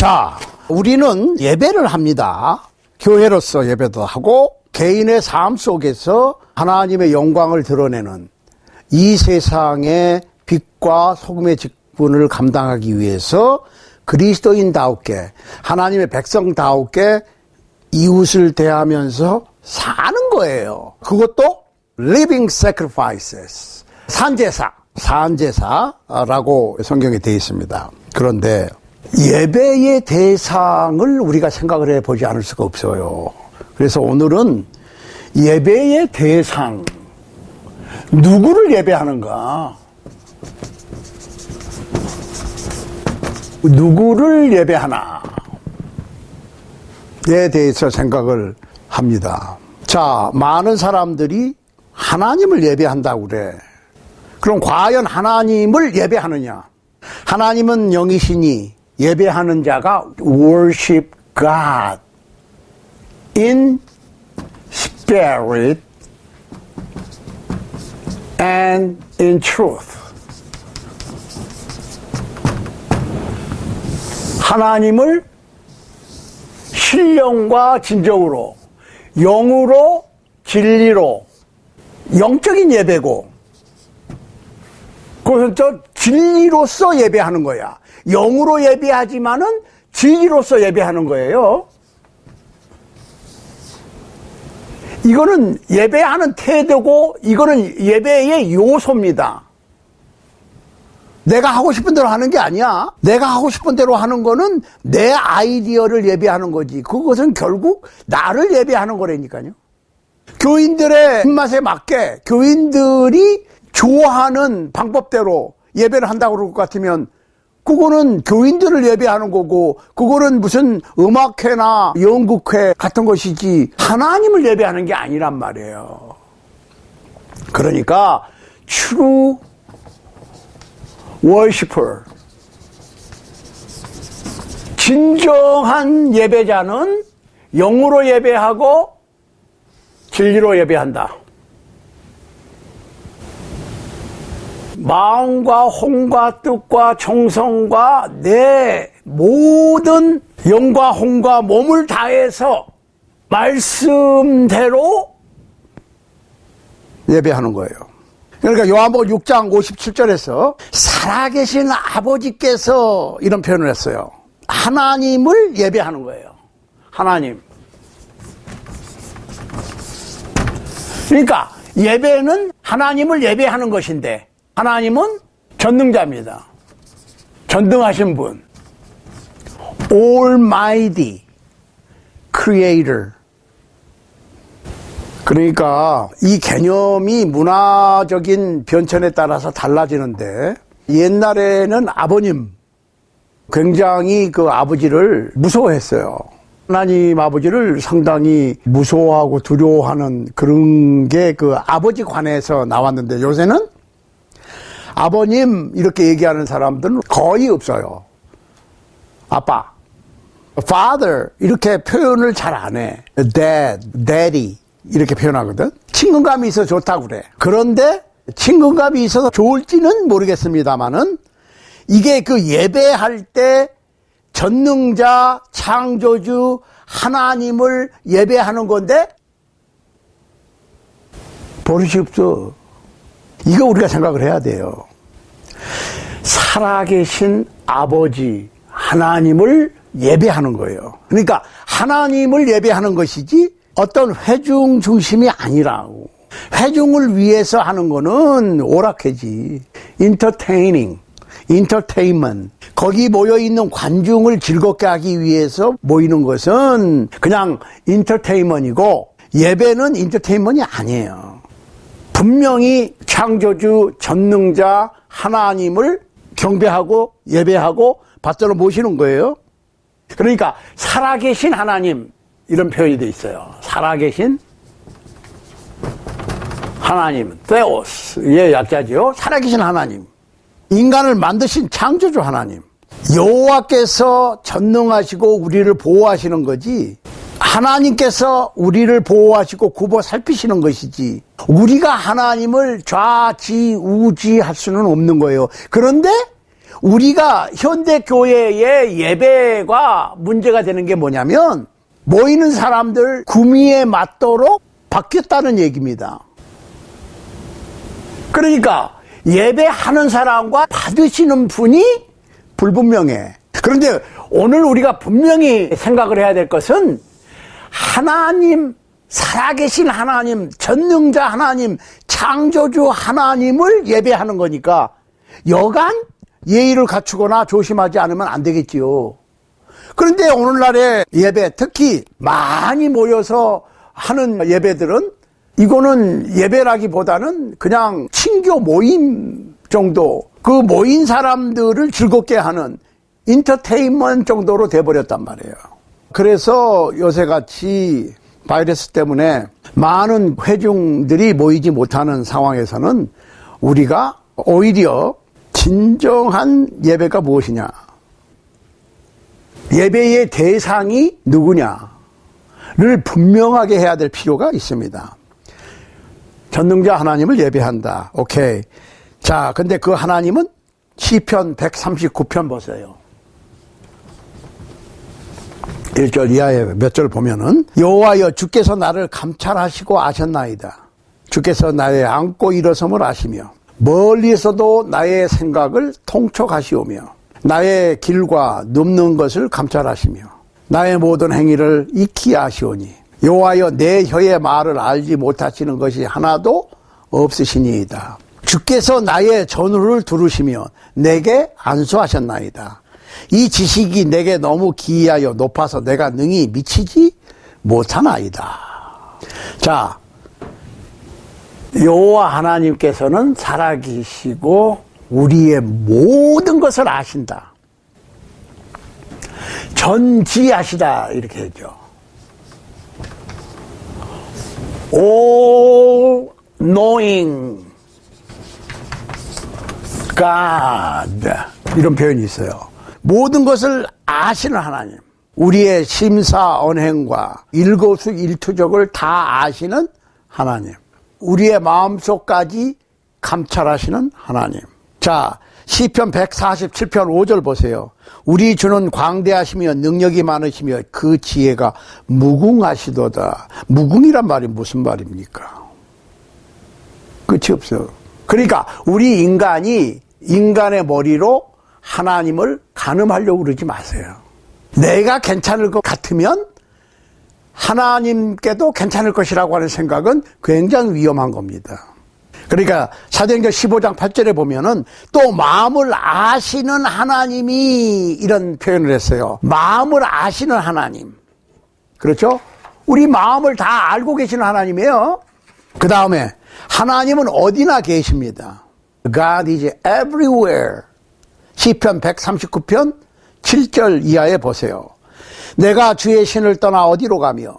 자, 우리는 예배를 합니다. 교회로서 예배도 하고 개인의 삶 속에서 하나님의 영광을 드러내는 이 세상의 빛과 소금의 직분을 감당하기 위해서 그리스도인다우게 하나님의 백성다우게 이웃을 대하면서 사는 거예요. 그것도 living sacrifices, 산제사라고 성경에 되어 있습니다. 그런데 예배의 대상을 우리가 생각을 해보지 않을 수가 없어요. 그래서 오늘은 예배의 대상, 누구를 예배하는가? 누구를 예배하나에 대해서 생각을 합니다. 자, 많은 사람들이 하나님을 예배한다고 그래. 그럼 과연 하나님을 예배하느냐? 하나님은 영이시니 예배하는 자가 worship God in spirit and in truth. 하나님을 신령과 진정으로, 영으로, 진리로, 영적인 예배고, 그것은 저 진리로서 예배하는 거야. 영으로 예배하지만은 진리로서 예배하는 거예요. 이거는 예배하는 태도고, 이거는 예배의 요소입니다. 내가 하고 싶은 대로 하는 게 아니야. 내가 하고 싶은 대로 하는 거는 내 아이디어를 예배하는 거지. 그것은 결국 나를 예배하는 거라니까요. 교인들의 입맛에 맞게 교인들이 좋아하는 방법대로 예배를 한다고 그럴 것 같으면 그거는 교인들을 예배하는 거고, 그거는 무슨 음악회나 연극회 같은 것이지 하나님을 예배하는 게 아니란 말이에요. 그러니까 true worshiper, 진정한 예배자는 영으로 예배하고 진리로 예배한다. 마음과 혼과 뜻과 정성과 내 모든 영과 혼과 몸을 다해서 말씀대로 예배하는 거예요. 그러니까 요한복음 6장 57절에서 살아계신 아버지께서 이런 표현을 했어요. 하나님을 예배하는 거예요. 하나님. 그러니까 예배는 하나님을 예배하는 것인데, 하나님은 전능자입니다. 전능하신 분. Almighty Creator. 그러니까 이 개념이 문화적인 변천에 따라서 달라지는데, 옛날에는 아버님, 굉장히 그 아버지를 무서워했어요. 하나님 아버지를 상당히 무서워하고 두려워하는 그런 게 그 아버지 관에서 나왔는데, 요새는 아버님 이렇게 얘기하는 사람들은 거의 없어요. 아빠, father 이렇게 표현을 잘 안 해. dad, daddy 이렇게 표현하거든. 친근감이 있어서 좋다고 그래. 그런데 친근감이 있어서 좋을지는 모르겠습니다만은 이게 그 예배할 때 전능자, 창조주 하나님을 예배하는 건데 버릇이 없어. 이거 우리가 생각을 해야 돼요. 살아계신 아버지 하나님을 예배하는 거예요. 그러니까 하나님을 예배하는 것이지 어떤 회중 중심이 아니라고. 회중을 위해서 하는 거는 오락회지. entertainment. 거기 모여있는 관중을 즐겁게 하기 위해서 모이는 것은 그냥 entertainment이고, 예배는 entertainment이 아니에요. 분명히 창조주, 전능자, 하나님을 경배하고 예배하고 받들어 모시는 거예요. 그러니까 살아계신 하나님, 이런 표현이 돼 있어요. 살아계신 하나님, theos의 약자죠. 살아계신 하나님, 인간을 만드신 창조주 하나님, 여호와께서 전능하시고 우리를 보호하시는 거지, 하나님께서 우리를 보호하시고 굽어 살피시는 것이지, 우리가 하나님을 좌지우지할 수는 없는 거예요. 그런데 우리가 현대교회의 예배가 문제가 되는 게 뭐냐면 모이는 사람들 구미에 맞도록 바뀌었다는 얘기입니다. 그러니까 예배하는 사람과 받으시는 분이 불분명해. 그런데 오늘 우리가 분명히 생각을 해야 될 것은 하나님, 살아계신 하나님, 전능자 하나님, 창조주 하나님을 예배하는 거니까 여간 예의를 갖추거나 조심하지 않으면 안 되겠지요. 그런데 오늘날의 예배, 특히 많이 모여서 하는 예배들은 이거는 예배라기보다는 그냥 친교 모임 정도, 그 모인 사람들을 즐겁게 하는 인터테인먼트 정도로 돼버렸단 말이에요. 그래서 요새같이 바이러스 때문에 많은 회중들이 모이지 못하는 상황에서는 우리가 오히려 진정한 예배가 무엇이냐, 예배의 대상이 누구냐를 분명하게 해야 될 필요가 있습니다. 전능자 하나님을 예배한다. 오케이. 자, 근데 그 하나님은 시편 139편 보세요. 1절 이하에 몇 절 보면은 여호와여 주께서 나를 감찰하시고 아셨나이다. 주께서 나의 앉고 일어섬을 아시며 멀리서도 나의 생각을 통촉하시오며 나의 길과 눕는 것을 감찰하시며 나의 모든 행위를 익히 아시오니 여호와여 내 혀의 말을 알지 못하시는 것이 하나도 없으시니이다. 주께서 나의 전후를 두루시며 내게 안수하셨나이다. 이 지식이 내게 너무 기이하여 높아서 내가 능히 미치지 못하나이다. 자, 여호와 하나님께서는 살아계시고 우리의 모든 것을 아신다. 전지하시다 이렇게 했죠. All knowing God 이런 표현이 있어요. 모든 것을 아시는 하나님, 우리의 심사 언행과 일거수일투족을 다 아시는 하나님, 우리의 마음속까지 감찰하시는 하나님. 자, 시편 147편 5절 보세요. 우리 주는 광대하시며 능력이 많으시며 그 지혜가 무궁하시도다. 무궁이란 말이 무슨 말입니까? 끝이 없어요. 그러니까 우리 인간이 인간의 머리로 하나님을 가늠하려고 그러지 마세요. 내가 괜찮을 것 같으면 하나님께도 괜찮을 것이라고 하는 생각은 굉장히 위험한 겁니다. 그러니까 사도행전 15장 8절에 보면은 또 마음을 아시는 하나님이 이런 표현을 했어요. 마음을 아시는 하나님. 그렇죠? 우리 마음을 다 알고 계시는 하나님이에요. 그 다음에 하나님은 어디나 계십니다. God is everywhere. 시편 139편 7절 이하에 보세요. 내가 주의 신을 떠나 어디로 가며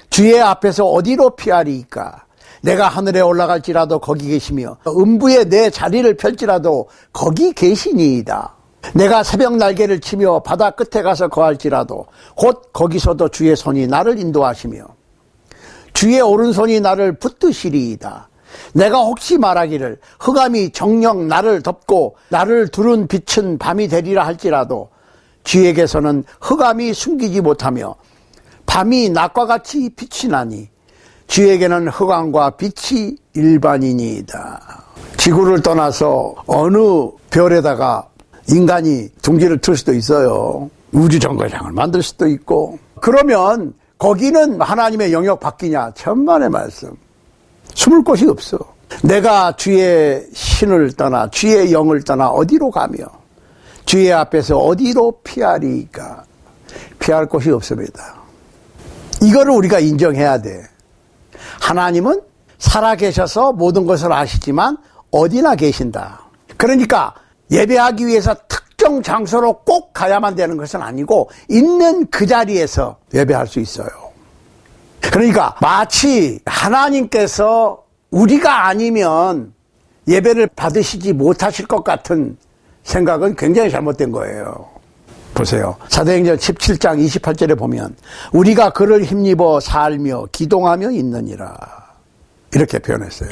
주의 앞에서 어디로 피하리이까. 내가 하늘에 올라갈지라도 거기 계시며 음부에 내 자리를 펼지라도 거기 계시니이다. 내가 새벽 날개를 치며 바다 끝에 가서 거할지라도 곧 거기서도 주의 손이 나를 인도하시며 주의 오른손이 나를 붙드시리이다. 내가 혹시 말하기를 흑암이 정녕 나를 덮고 나를 두른 빛은 밤이 되리라 할지라도 주에게서는 흑암이 숨기지 못하며 밤이 낮과 같이 빛이 나니 주에게는 흑암과 빛이 일반이니이다. 지구를 떠나서 어느 별에다가 인간이 둥지를 틀 수도 있어요. 우주정거장을 만들 수도 있고. 그러면 거기는 하나님의 영역 바뀌냐? 천만의 말씀. 숨을 곳이 없어. 내가 주의 신을 떠나 주의 영을 떠나 어디로 가며 주의 앞에서 어디로 피하리까? 피할 곳이 없습니다. 이거를 우리가 인정해야 돼. 하나님은 살아계셔서 모든 것을 아시지만 어디나 계신다. 그러니까 예배하기 위해서 특정 장소로 꼭 가야만 되는 것은 아니고 있는 그 자리에서 예배할 수 있어요. 그러니까 마치 하나님께서 우리가 아니면 예배를 받으시지 못하실 것 같은 생각은 굉장히 잘못된 거예요. 보세요. 사도행전 17장 28절에 보면 우리가 그를 힘입어 살며 기동하며 있느니라 이렇게 표현했어요.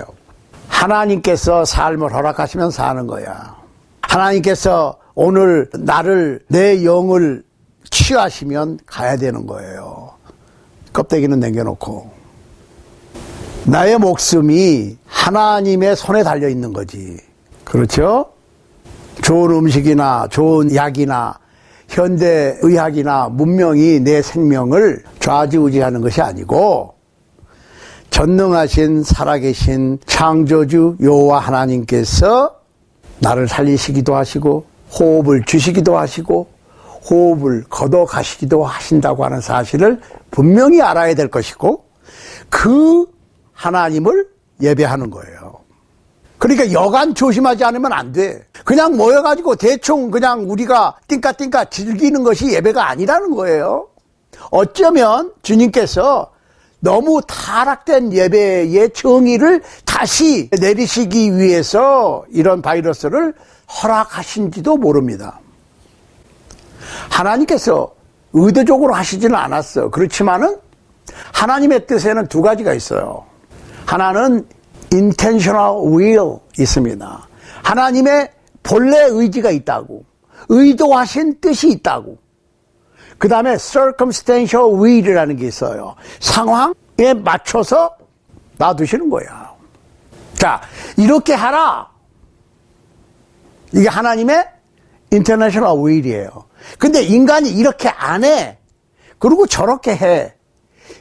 하나님께서 삶을 허락하시면 사는 거야. 하나님께서 오늘 나를, 내 영을 취하시면 가야 되는 거예요. 껍데기는 남겨놓고. 나의 목숨이 하나님의 손에 달려 있는 거지. 그렇죠? 좋은 음식이나 좋은 약이나 현대의학이나 문명이 내 생명을 좌지우지하는 것이 아니고 전능하신 살아계신 창조주 여호와 하나님께서 나를 살리시기도 하시고 호흡을 주시기도 하시고 호흡을 걷어가시기도 하신다고 하는 사실을 분명히 알아야 될 것이고 그 하나님을 예배하는 거예요. 그러니까 여간 조심하지 않으면 안 돼. 그냥 모여가지고 대충 그냥 우리가 띵까띵까 즐기는 것이 예배가 아니라는 거예요. 어쩌면 주님께서 너무 타락된 예배의 정의를 다시 내리시기 위해서 이런 바이러스를 허락하신지도 모릅니다. 하나님께서 의도적으로 하시지는 않았어. 그렇지만은 하나님의 뜻에는 두 가지가 있어요. 하나는 intentional will 있습니다. 하나님의 본래 의지가 있다고, 의도하신 뜻이 있다고. 그 다음에 circumstantial will이라는 게 있어요. 상황에 맞춰서 놔두시는 거야. 자, 이렇게 하라. 이게 하나님의 international will이에요. 근데 인간이 이렇게 안 해. 그리고 저렇게 해.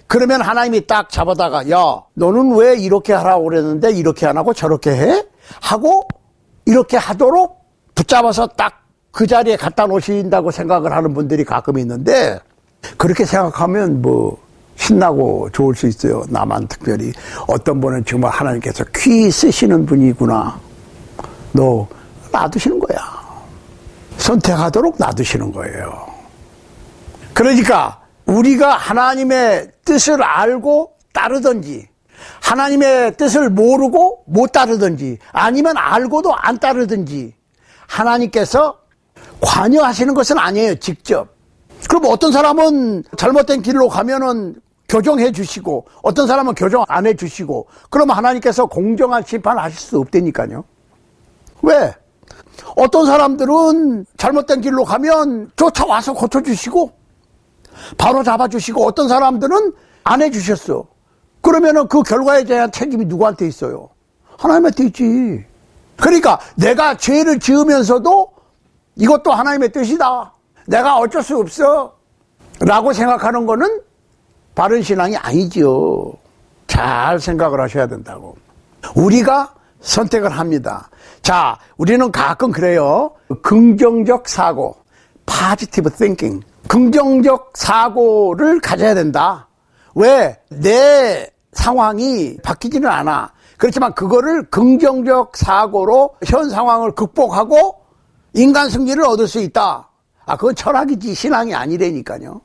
그러면 하나님이 딱 잡아다가 야, 너는 왜 이렇게 하라고 그랬는데 이렇게 안 하고 저렇게 해? 하고 이렇게 하도록 붙잡아서 딱 그 자리에 갖다 놓으신다고 생각을 하는 분들이 가끔 있는데 그렇게 생각하면 뭐 신나고 좋을 수 있어요. 나만 특별히. 어떤 분은 정말 하나님께서 귀 쓰시는 분이구나. 너 놔두시는 거야. 선택하도록 놔두시는 거예요. 그러니까 우리가 하나님의 뜻을 알고 따르든지 하나님의 뜻을 모르고 못 따르든지 아니면 알고도 안 따르든지 하나님께서 관여하시는 것은 아니에요. 직접. 그럼 어떤 사람은 잘못된 길로 가면은 교정해 주시고 어떤 사람은 교정 안 해 주시고 그러면 하나님께서 공정한 심판을 하실 수 없다니까요. 왜? 어떤 사람들은 잘못된 길로 가면 쫓아와서 고쳐주시고 바로 잡아주시고 어떤 사람들은 안 해주셨어. 그러면은 그 결과에 대한 책임이 누구한테 있어요? 하나님한테 있지. 그러니까 내가 죄를 지으면서도 이것도 하나님의 뜻이다. 내가 어쩔 수 없어. 라고 생각하는 거는 바른 신앙이 아니죠. 잘 생각을 하셔야 된다고. 우리가 선택을 합니다. 자, 우리는 가끔 그래요. 긍정적 사고, positive thinking. 긍정적 사고를 가져야 된다. 왜? 내 상황이 바뀌지는 않아. 그렇지만 그거를 긍정적 사고로 현 상황을 극복하고 인간 승리를 얻을 수 있다. 아, 그건 철학이지 신앙이 아니라니까요.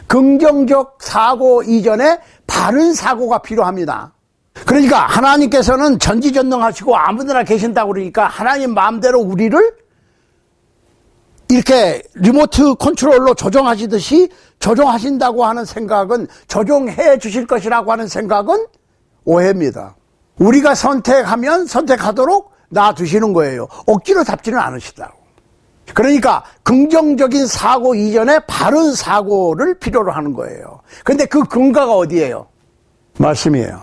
긍정적 사고 이전에 바른 사고가 필요합니다. 그러니까 하나님께서는 전지전능하시고 아무데나 계신다고 그러니까 하나님 마음대로 우리를 이렇게 리모트 컨트롤로 조정하시듯이 조정하신다고 하는 생각은 조정해 주실 것이라고 하는 생각은 오해입니다. 우리가 선택하면 선택하도록 놔두시는 거예요. 억지로 잡지는 않으시다고. 그러니까 긍정적인 사고 이전에 바른 사고를 필요로 하는 거예요. 그런데 그 근거가 어디예요? 말씀이에요.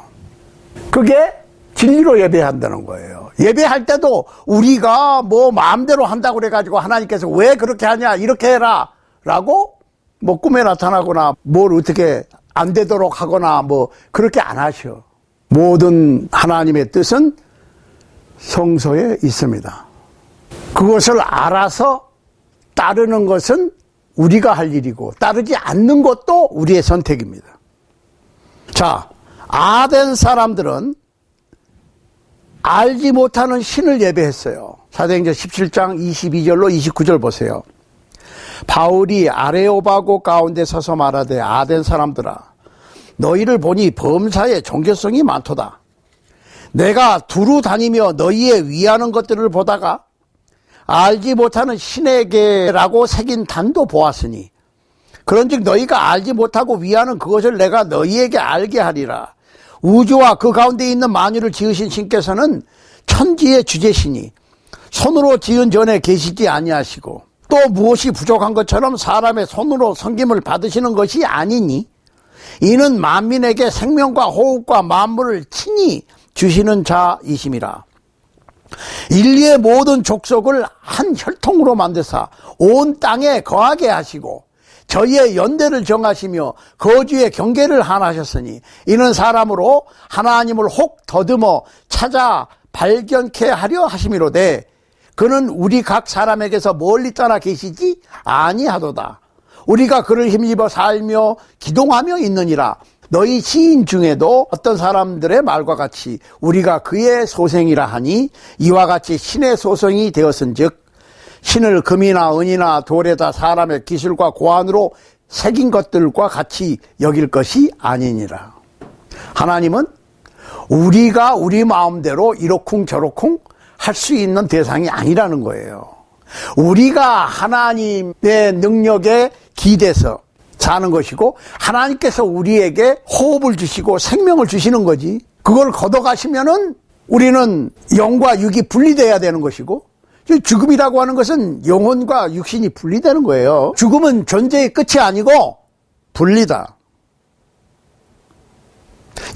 그게 진리로 예배한다는 거예요. 예배할 때도 우리가 뭐 마음대로 한다고 그래가지고 하나님께서 왜 그렇게 하냐 이렇게 해라 라고 뭐 꿈에 나타나거나 뭘 어떻게 안 되도록 하거나 뭐 그렇게 안 하셔. 모든 하나님의 뜻은 성서에 있습니다. 그것을 알아서 따르는 것은 우리가 할 일이고 따르지 않는 것도 우리의 선택입니다. 자, 아덴 사람들은 알지 못하는 신을 예배했어요. 사도행전 17장 22절로 29절 보세요. 바울이 아레오바고 가운데 서서 말하되 아덴 사람들아 너희를 보니 범사에 종교성이 많도다. 내가 두루 다니며 너희의 위하는 것들을 보다가 알지 못하는 신에게라고 새긴 단도 보았으니 그런즉 너희가 알지 못하고 위하는 그것을 내가 너희에게 알게 하리라. 우주와 그 가운데 있는 만유를 지으신 신께서는 천지의 주제시니 손으로 지은 전에 계시지 아니하시고 또 무엇이 부족한 것처럼 사람의 손으로 섬김을 받으시는 것이 아니니 이는 만민에게 생명과 호흡과 만물을 친히 주시는 자이심이라. 인류의 모든 족속을 한 혈통으로 만드사 온 땅에 거하게 하시고 저희의 연대를 정하시며 거주의 경계를 하나하셨으니 이는 사람으로 하나님을 혹 더듬어 찾아 발견케 하려 하심이로되 그는 우리 각 사람에게서 멀리 떠나 계시지 아니하도다. 우리가 그를 힘입어 살며 기동하며 있느니라. 너희 시인 중에도 어떤 사람들의 말과 같이 우리가 그의 소생이라 하니 이와 같이 신의 소생이 되었은즉 신을 금이나 은이나 돌에다 사람의 기술과 고안으로 새긴 것들과 같이 여길 것이 아니니라. 하나님은 우리가 우리 마음대로 이러쿵저러쿵 할 수 있는 대상이 아니라는 거예요. 우리가 하나님의 능력에 기대서 사는 것이고 하나님께서 우리에게 호흡을 주시고 생명을 주시는 거지. 그걸 걷어가시면은 우리는 영과 육이 분리돼야 되는 것이고 죽음이라고 하는 것은 영혼과 육신이 분리되는 거예요. 죽음은 존재의 끝이 아니고 분리다.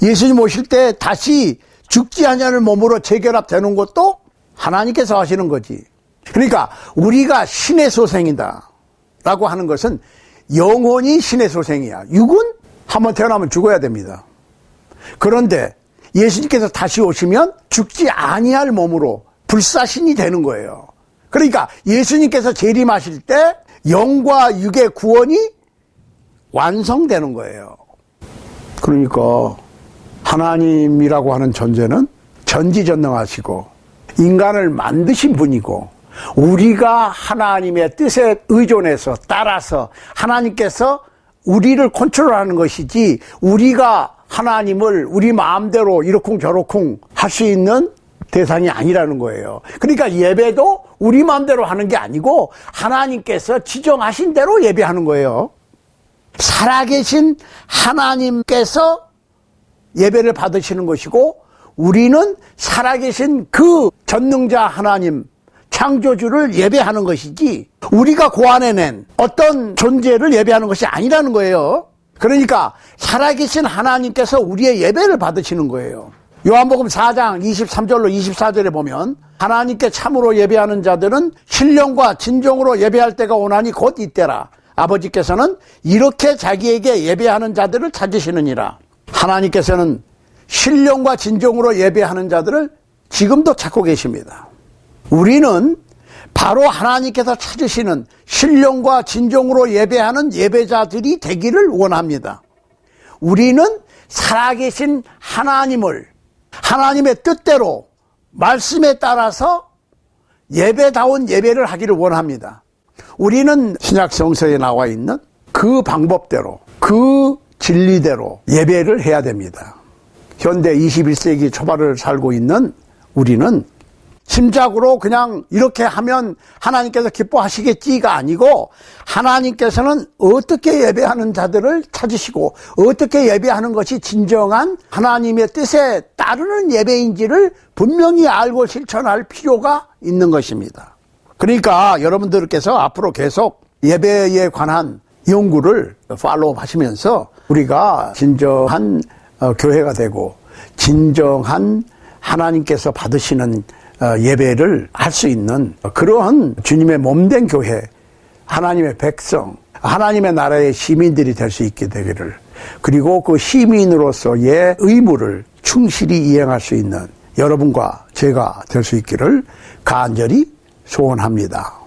예수님 오실 때 다시 죽지 아니하는 몸으로 재결합되는 것도 하나님께서 하시는 거지. 그러니까 우리가 신의 소생이다 라고 하는 것은 영혼이 신의 소생이야. 육은 한번 태어나면 죽어야 됩니다. 그런데 예수님께서 다시 오시면 죽지 아니할 몸으로 불사신이 되는 거예요. 그러니까 예수님께서 재림하실 때 영과 육의 구원이 완성되는 거예요. 그러니까 하나님이라고 하는 존재는 전지전능하시고 인간을 만드신 분이고 우리가 하나님의 뜻에 의존해서 따라서 하나님께서 우리를 컨트롤하는 것이지 우리가 하나님을 우리 마음대로 이러쿵저러쿵 할 수 있는 대상이 아니라는 거예요. 그러니까 예배도 우리 마음대로 하는 게 아니고 하나님께서 지정하신 대로 예배하는 거예요. 살아계신 하나님께서 예배를 받으시는 것이고 우리는 살아계신 그 전능자 하나님 창조주를 예배하는 것이지 우리가 고안해낸 어떤 존재를 예배하는 것이 아니라는 거예요. 그러니까 살아계신 하나님께서 우리의 예배를 받으시는 거예요. 요한복음 4장 23절로 24절에 보면 하나님께 참으로 예배하는 자들은 신령과 진정으로 예배할 때가 오나니 곧 이때라. 아버지께서는 이렇게 자기에게 예배하는 자들을 찾으시느니라. 하나님께서는 신령과 진정으로 예배하는 자들을 지금도 찾고 계십니다. 우리는 바로 하나님께서 찾으시는 신령과 진정으로 예배하는 예배자들이 되기를 원합니다. 우리는 살아계신 하나님을 하나님의 뜻대로 말씀에 따라서 예배다운 예배를 하기를 원합니다. 우리는 신약 성서에 나와 있는 그 방법대로 그 진리대로 예배를 해야 됩니다. 현대 21세기 초반을 살고 있는 우리는 심작으로 그냥 이렇게 하면 하나님께서 기뻐하시겠지가 아니고 하나님께서는 어떻게 예배하는 자들을 찾으시고 어떻게 예배하는 것이 진정한 하나님의 뜻에 따르는 예배인지를 분명히 알고 실천할 필요가 있는 것입니다. 그러니까 여러분들께서 앞으로 계속 예배에 관한 연구를 팔로우 하시면서 우리가 진정한 교회가 되고 진정한 하나님께서 받으시는 예배를 할 수 있는 그러한 주님의 몸된 교회, 하나님의 백성, 하나님의 나라의 시민들이 될 수 있게 되기를, 그리고 그 시민으로서의 의무를 충실히 이행할 수 있는 여러분과 제가 될 수 있기를 간절히 소원합니다.